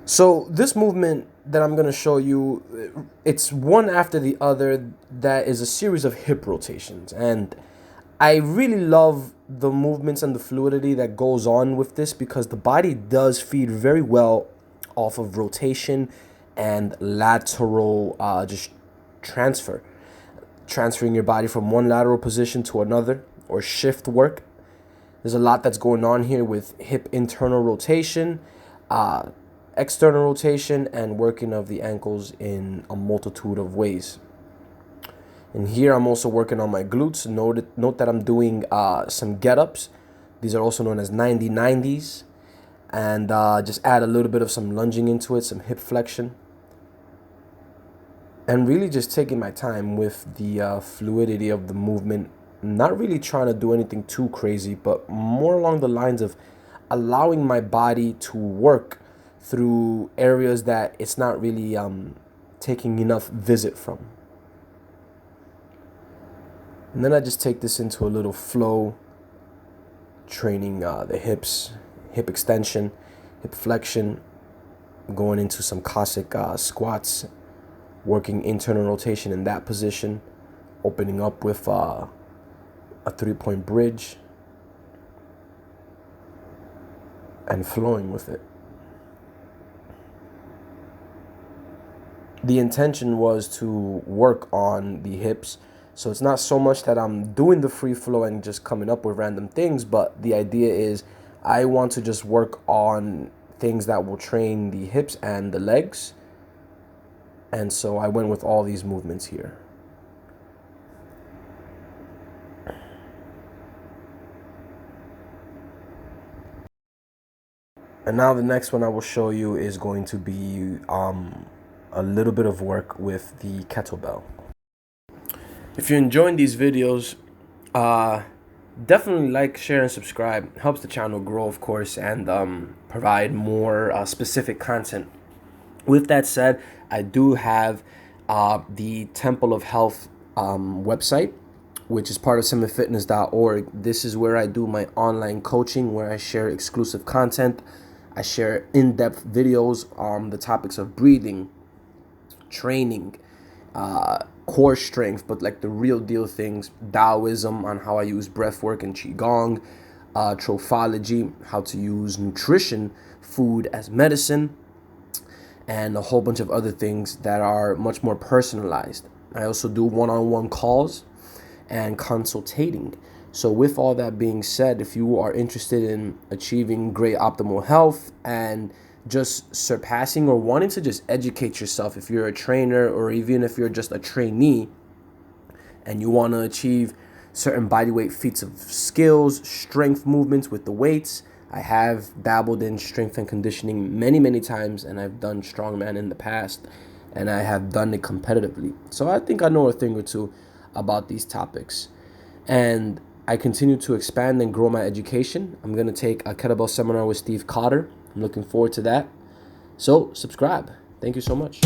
So this movement that I'm going to show you, it's one after the other that is a series of hip rotations. And I really love the movements and the fluidity that goes on with this because the body does feed very well off of rotation and lateral just transferring your body from one lateral position to another, or shift work. There's a lot that's going on here with hip internal rotation, external rotation, and working of the ankles in a multitude of ways. And here I'm also working on my glutes. Note that I'm doing some get-ups. These are also known as 90-90s. And just add a little bit of some lunging into it, some hip flexion. And really just taking my time with the fluidity of the movement. Not really trying to do anything too crazy, but more along the lines of allowing my body to work through areas that it's not really taking enough visit from. And then I just take this into a little flow, training the hips, hip extension, hip flexion, going into some Cossack squats, working internal rotation in that position, opening up with a 3-point bridge, and flowing with it. The intention was to work on the hips. So it's not so much that I'm doing the free flow and just coming up with random things, but the idea is I want to just work on things that will train the hips and the legs. And so I went with all these movements here. And now the next one I will show you is going to be a little bit of work with the kettlebell. If you're enjoying these videos, definitely like, share, and subscribe. It helps the channel grow, of course, and provide more specific content. With that said, I do have the Temple of Health website, which is part of summitfitness.org. This is where I do my online coaching, where I share exclusive content. I share in-depth videos on the topics of breathing, training, core strength, but like the real deal things, Taoism, on how I use breath work and Qigong, trophology, how to use nutrition, food as medicine, and a whole bunch of other things that are much more personalized. I also do one-on-one calls and consultating. So with all that being said, if you are interested in achieving great optimal health and just surpassing or wanting to just educate yourself, if you're a trainer or even if you're just a trainee and you want to achieve certain bodyweight feats of skills, strength movements with the weights, I have dabbled in strength and conditioning many times, and I've done strongman in the past, and I have done it competitively. So I think I know a thing or two about these topics. And I continue to expand and grow my education. I'm going to take a kettlebell seminar with Steve Cotter. I'm looking forward to that. So subscribe. Thank you so much.